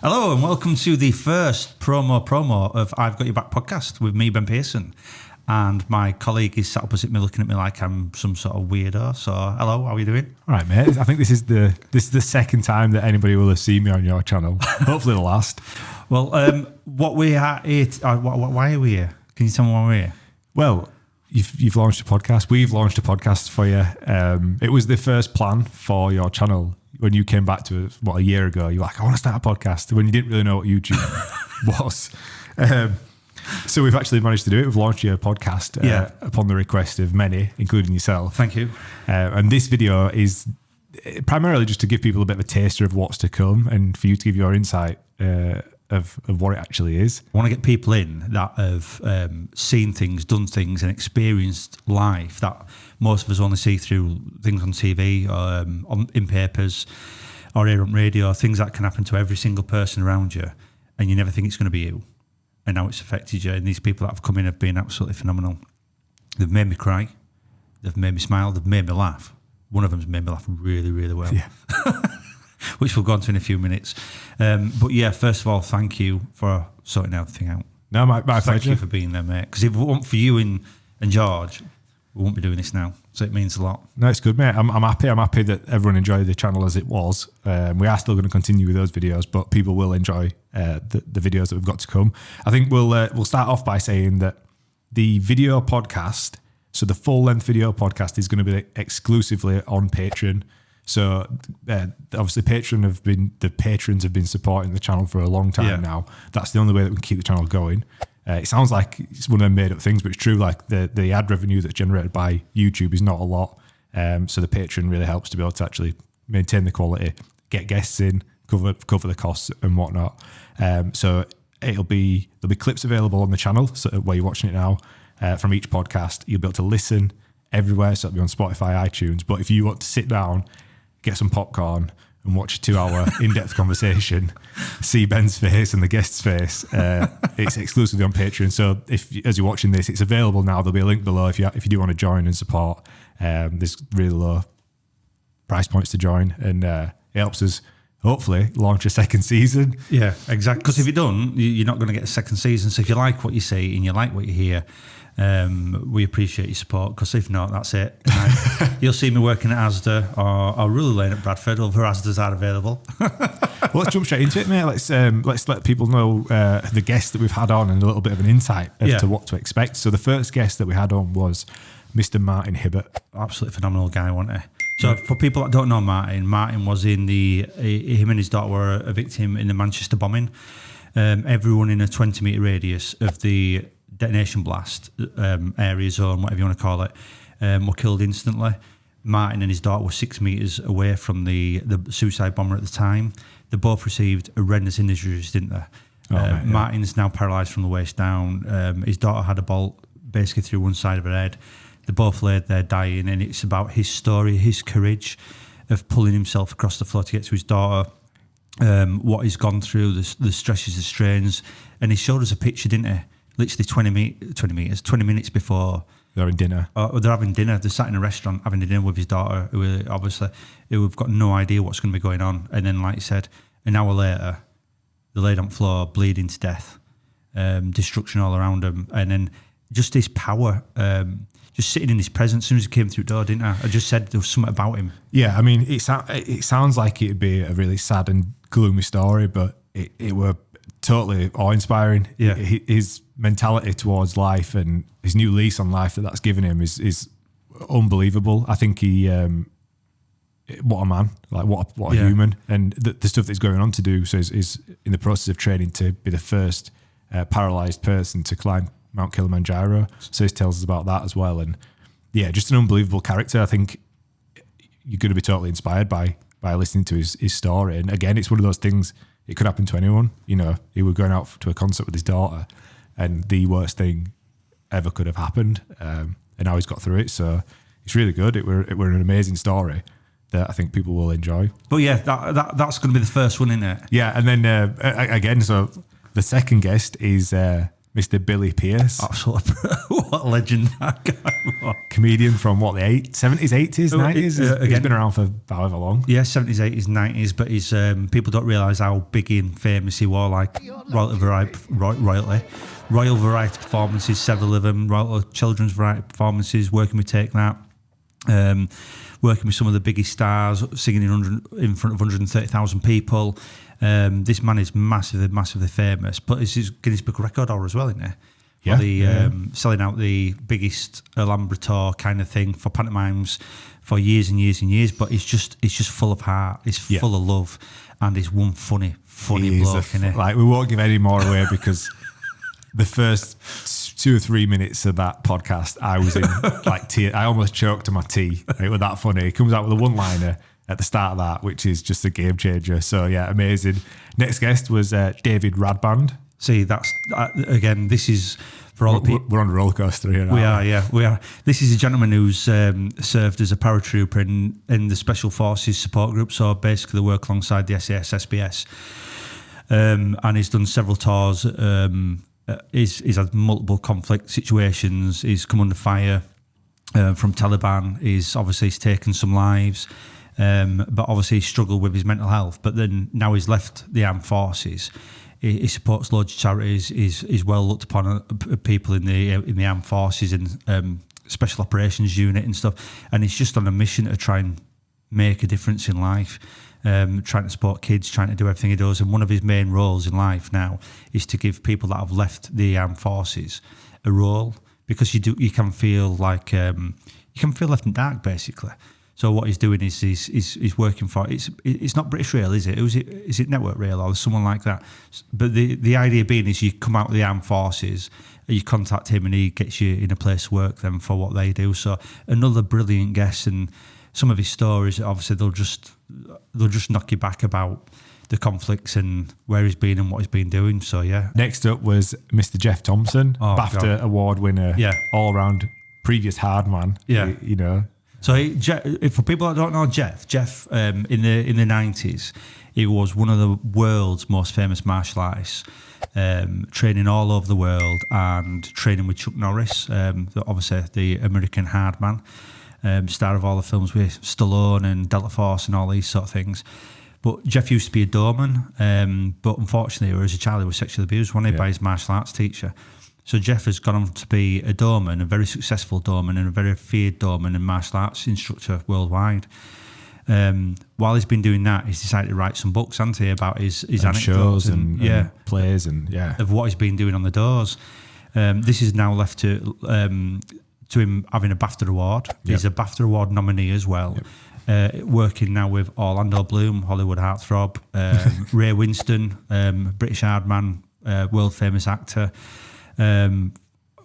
Hello and welcome to the first promo of I've Got Your Back podcast with me, Ben Pearson. And my colleague is sat opposite me looking at me like I'm some sort of weirdo. So, hello, how are you doing? All right, mate. I think this is the second time that anybody will have seen me on your channel. Hopefully the last. Well, what we are here, why are we here? Can you tell me why we're here? Well, you've launched a podcast. We've launched a podcast for you. It was the first plan for your channel. When you came back to it, a year ago, you were like, I want to start a podcast, when you didn't really know what YouTube was. So we've actually managed to do it. We've launched your podcast upon the request of many, including yourself. Thank you. And this video is primarily just to give people a bit of a taster of what's to come and for you to give your insight of what it actually is. I want to get people in that have seen things, done things and experienced life that most of us only see through things on TV, in papers or here on radio, things that can happen to every single person around you and you never think it's going to be you. And now it's affected you. And these people that have come in have been absolutely phenomenal. They've made me cry. They've made me smile. They've made me laugh. One of them's made me laugh really, really well. Yeah. Which we'll go on to in a few minutes. But yeah, first of all, thank you for sorting everything out. No, my pleasure. Thank you for being there, mate. Because if it weren't for you and George, we won't be doing this now. So it means a lot. No, it's good, mate. I'm happy. I'm happy that everyone enjoyed the channel as it was. We are still going to continue with those videos, but people will enjoy the videos that we've got to come. I think we'll start off by saying that the video podcast, so the full-length video podcast, is going to be exclusively on Patreon. So obviously the patrons have been supporting the channel for a long time now. That's the only way that we can keep the channel going. It sounds like it's one of them made up things, but it's true. Like the ad revenue that's generated by YouTube is not a lot. So the Patreon really helps to be able to actually maintain the quality, get guests in, cover the costs and whatnot. So there'll be clips available on the channel, so where you're watching it now, from each podcast. You'll be able to listen everywhere. So it'll be on Spotify, iTunes. But if you want to sit down, get some popcorn and watch a 2-hour in-depth conversation, see Ben's face and the guest's face, it's exclusively on Patreon. So as you're watching this, it's available now. There'll be a link below if you do want to join and support. There's really low price points to join, and it helps us hopefully launch a second season. Yeah, exactly. Because if you don't, you're not going to get a second season. So if you like what you see and you like what you hear, we appreciate your support, because if not, that's it. You'll see me working at Asda or Rural Lane at Bradford, other Asdas are available. Well, let's jump straight into it, mate. Let's let people know the guests that we've had on and a little bit of an insight as to what to expect. So the first guest that we had on was Mr. Martin Hibbert. Absolutely phenomenal guy, wasn't he? So for people that don't know Martin was in him and his daughter were a victim in the Manchester bombing. Everyone in a 20-metre radius of the detonation blast, area zone, whatever you want to call it, were killed instantly. Martin and his daughter were 6 metres away from the suicide bomber at the time. They both received horrendous injuries, didn't they? Martin's now paralysed from the waist down. His daughter had a bolt basically through one side of her head. They both laid there dying, and it's about his story, his courage of pulling himself across the floor to get to his daughter, what he's gone through, the stresses, the strains, and he showed us a picture, didn't he? Literally 20 minutes before they're having dinner. They're having dinner. They're sat in a restaurant having dinner with his daughter, who have got no idea what's going to be going on. And then, like you said, an hour later, they laid on the floor, bleeding to death, destruction all around them, and then just his power. Just sitting in his presence. As soon as he came through the door, didn't I just said there was something about him. Yeah, I mean, it sounds like it'd be a really sad and gloomy story, but it were totally awe-inspiring. Yeah. His mentality towards life and his new lease on life that's given him is unbelievable. I think he, what a man, like what a human, and the stuff that's going on to do. So is in the process of training to be the first paralysed person to climb Mount Kilimanjaro. So he tells us about that as well. And yeah, just an unbelievable character. I think you're going to be totally inspired by listening to his story. And again, it's one of those things, it could happen to anyone. You know, he was going out to a concert with his daughter and the worst thing ever could have happened. And now he's got through it. So it's really good. It were an amazing story that I think people will enjoy. But yeah, that's going to be the first one, isn't it? Yeah. And then again, so the second guest is Mr. Billy Pierce. Absolute, what a legend that guy was. Comedian from what, the 70s, 80s, 90s? He's been around for however long. Yeah, 70s, 80s, 90s, but he's people don't realise how big and famous he was, like royal variety performances, several of them, royal children's variety performances, working with Take That, working with some of the biggest stars, singing in front of 130,000 people. This man is massively famous, but it's his Guinness Book Record holder as well, isn't he? Selling out the biggest Ambler tour kind of thing for pantomimes for years and years and years. But it's just full of heart. It's full of love, and he's one funny bloke. Like, we won't give any more away because the first 2 or 3 minutes of that podcast, I was in like tears. I almost choked on my tea. It was that funny. He comes out with a one-liner at the start of that, which is just a game changer. So yeah, amazing. Next guest was David Radband. See, that's again. This is for all the people. We're on a roller coaster here. We are. This is a gentleman who's served as a paratrooper in the Special Forces Support Group. So basically, they work alongside the SAS, SBS, and he's done several tours. He's had multiple conflict situations. He's come under fire from Taliban. He's taken some lives. But obviously he struggled with his mental health. But then now he's left the armed forces. He supports loads of charities. He's well looked upon people in the armed forces and special operations unit and stuff. And he's just on a mission to try and make a difference in life. Trying to support kids, trying to do everything he does. And one of his main roles in life now is to give people that have left the armed forces a role, because you can feel like you can feel left in dark basically. So what he's doing is he's working for it's not British Rail, is it? Is it Network Rail or someone like that? But the idea being is you come out of the armed forces, you contact him, and he gets you in a place to work then for what they do. So another brilliant guest, and some of his stories, obviously they'll just knock you back about the conflicts and where he's been and what he's been doing. So yeah. Next up was Mr. Jeff Thompson, BAFTA award winner, all round previous hard man. Yeah, you know. So for people that don't know Jeff in the 90s, he was one of the world's most famous martial artists, training all over the world and training with Chuck Norris, obviously the American hard man, star of all the films with Stallone and Delta Force and all these sort of things. But Jeff used to be a doorman, but unfortunately, as a child, he was sexually abused, wasn't he, by his martial arts teacher. So Jeff has gone on to be a doorman, a very successful doorman and a very feared doorman and martial arts instructor worldwide. While he's been doing that, he's decided to write some books, hasn't he, about his anecdotes shows and plays and of what he's been doing on the doors. This is now left to him having a BAFTA award. He's a BAFTA award nominee as well. Working now with Orlando Bloom, Hollywood heartthrob, Ray Winston, British hard man, world famous actor.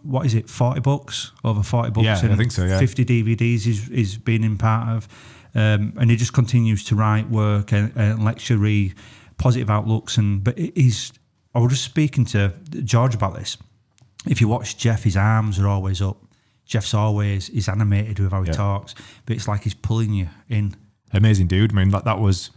What is it? 40 books, over 40 books. Yeah, I think so. Yeah, 50 DVDs he's been in part of, and he just continues to write, work, and lecture, positive outlooks. But I was just speaking to George about this. If you watch Jeff, his arms are always up. He's animated with how he talks, but it's like he's pulling you in. Amazing dude. I mean, that was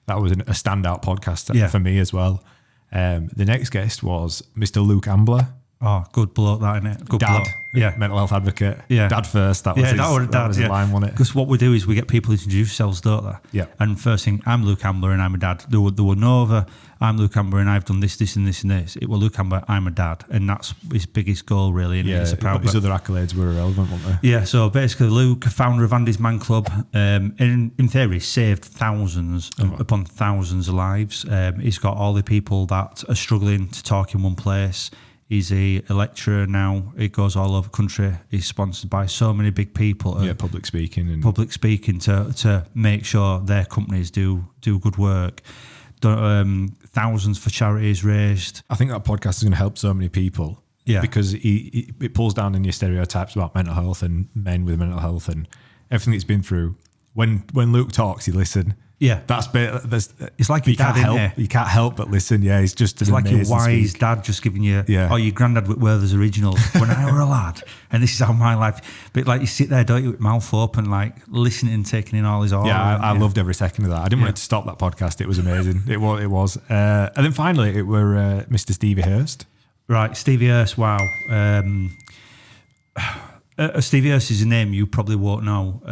a standout podcast for me as well. The next guest was Mr. Luke Ambler. Oh, good bloke, that, isn't it? Good Dad, bloke. Yeah. Mental health advocate. Yeah. Dad first. That was his line, wasn't it? Because what we do is we get people to introduce themselves, don't they? Yeah. And first thing, I'm Luke Ambler and I'm a dad. There were no other, I'm Luke Ambler and I've done this, this and this and this. It was Luke Ambler, I'm a dad. And that's his biggest goal, really. And his other accolades were irrelevant, weren't they? Yeah, so basically Luke, founder of Andy's Man Club, in theory saved thousands upon thousands of lives. He's got all the people that are struggling to talk in one place. He's a lecturer now. He goes all over the country. He's sponsored by so many big people. Public speaking to make sure their companies do good work. Thousands for charities raised. I think that podcast is going to help so many people. Yeah, because it pulls down any stereotypes about mental health and men with mental health and everything he's been through. When Luke talks, you listen. Yeah, it's like your dad. You can't help but listen. Yeah, he's just it's like your wise dad just giving you. Yeah. Oh, your granddad Whitworth's originals when I were a lad, and this is how my life. But like you sit there, don't you, with mouth open, like listening and taking in all his oral. Yeah, I loved every second of that. I didn't want it to stop that podcast. It was amazing. It was. And then finally, it were Mr. Stevie Hurst. Right, Stevie Hurst, wow. Stevie Hurst is a name you probably won't know.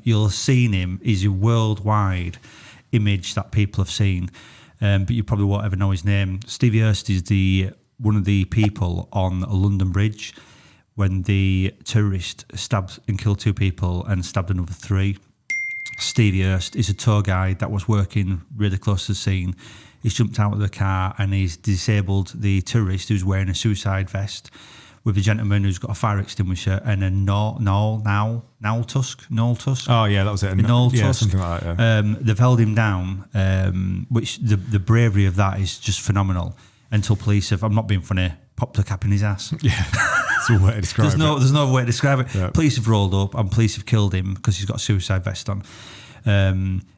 You'll have seen him. He's a worldwide image that people have seen, but you probably won't ever know his name. Stevie Hurst is one of the people on a London bridge when the terrorist stabbed and killed 2 people and stabbed another 3. Stevie Hurst is a tour guide that was working really close to the scene. He's jumped out of the car and he's disabled the terrorist who's wearing a suicide vest with a gentleman who's got a fire extinguisher and a Knoll tusk. Oh yeah, that was it. Tusk. Something like that. Yeah. They've held him down, which the bravery of that is just phenomenal. Until police have, I'm not being funny, popped a cap in his ass. Yeah, that's a way to describe it. There's no way to describe it. Yeah. Police have rolled up and police have killed him because he's got a suicide vest on.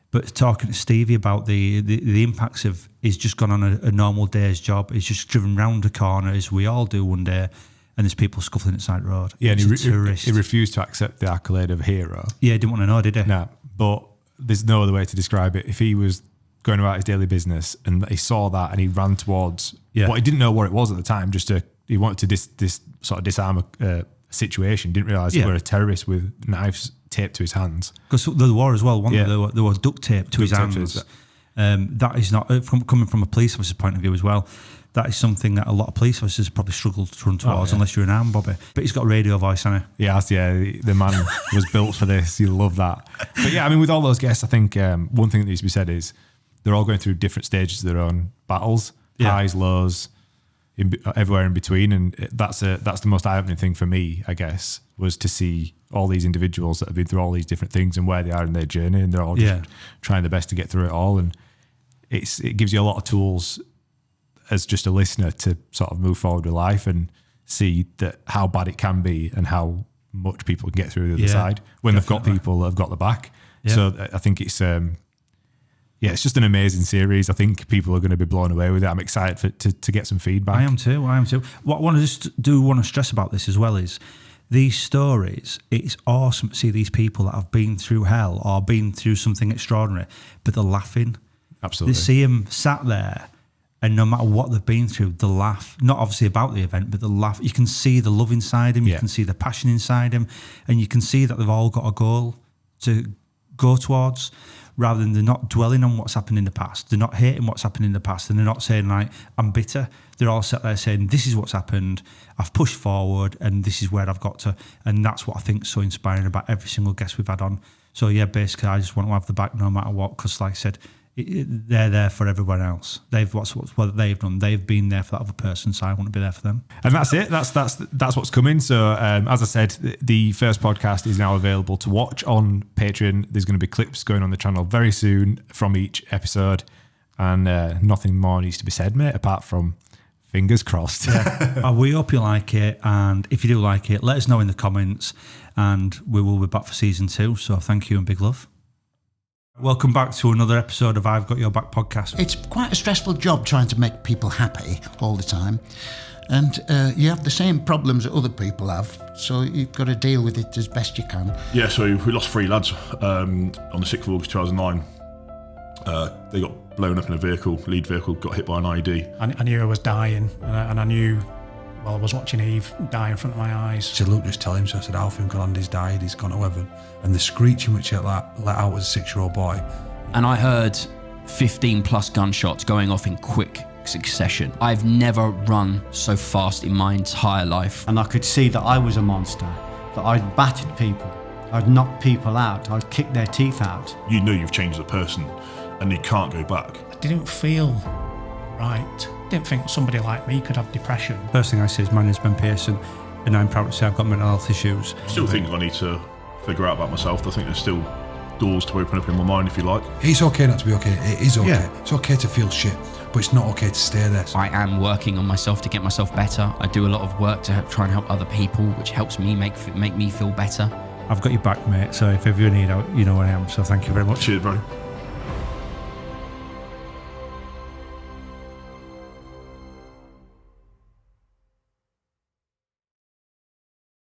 But talking to Stevie about the impacts of, he's just gone on a normal day's job. He's just driven round a corner, as we all do one day, and there's people scuffling at the side road. Yeah, and he refused to accept the accolade of hero. Yeah, he didn't want to know, did he? No, but there's no other way to describe it. If he was going about his daily business and he saw that and he ran towards what he didn't know what it was at the time, he wanted to sort of disarm a situation, didn't realise that we're a terrorist with knives taped to his hands. Because there were as well, there was duct tape to his hands. That is not, coming from a police officer's point of view as well, that is something that a lot of police officers probably struggle to run towards unless you're an arm bobby. But he's got a radio voice, hasn't he? Yeah, the man was built for this. You love that. But yeah, I mean, with all those guests, I think one thing that needs to be said is they're all going through different stages of their own battles, highs, lows, everywhere in between. And that's the most eye-opening thing for me, I guess, was to see all these individuals that have been through all these different things and where they are in their journey, and they're all just trying their best to get through it all. And it gives you a lot of tools as just a listener to sort of move forward with life and see that how bad it can be and how much people can get through the other side when they've got people that have got the back. Yeah. So I think it's it's just an amazing series. I think people are going to be blown away with it. I'm excited to get some feedback. I am too. What I want to stress about this as well is these stories. It's awesome to see these people that have been through hell or been through something extraordinary, but they're laughing. Absolutely. They see them sat there, and no matter what they've been through, they laugh. Not obviously about the event, but they laugh. You can see the love inside them. You can see the passion inside them, and you can see that they've all got a goal to go towards, rather than they're not dwelling on what's happened in the past. They're not hating what's happened in the past, and they're not saying like, I'm bitter. They're all sat there saying, this is what's happened. I've pushed forward, and this is where I've got to. And that's what I think is so inspiring about every single guest we've had on. So yeah, basically, I just want to have the back no matter what, because like I said, they're there for everyone else. What they've done. They've been there for that other person, so I want to be there for them. And that's it. That's what's coming. So as I said, the first podcast is now available to watch on Patreon. There's going to be clips going on the channel very soon from each episode, and nothing more needs to be said, mate, apart from fingers crossed. Yeah. We hope you like it, and if you do like it, let us know in the comments, and we will be back for season 2. So thank you and big love. Welcome back to another episode of I've Got Your Back podcast. It's quite a stressful job trying to make people happy all the time. And you have the same problems that other people have, so you've got to deal with it as best you can. Yeah, so we lost 3 lads on the 6th of August 2009. They got blown up in a vehicle, lead vehicle, got hit by an IED. I knew I was dying, and I knew, well, I was watching Eve die in front of my eyes. So Luke just tell him, so I said, Alfie Uncle Andy's died, he's gone to heaven. And the screeching which it let out as a 6-year-old boy. And I heard 15 plus gunshots going off in quick succession. I've never run so fast in my entire life. And I could see that I was a monster, that I'd battered people, I'd knocked people out, I'd kicked their teeth out. You know you've changed as a person and you can't go back. I didn't feel right. Didn't think somebody like me could have depression. First thing I say is my name's Ben Pearson, and I'm proud to say I've got mental health issues. Still things I need to figure out about myself. I think there's still doors to open up in my mind, if you like. It's okay not to be okay. It is okay. Yeah. It's okay to feel shit, but it's not okay to stay there. I am working on myself to get myself better. I do a lot of work to try and help other people, which helps me make me feel better. I've got your back, mate, so if ever you need out, you know where I am, so thank you very much. Cheers, bro.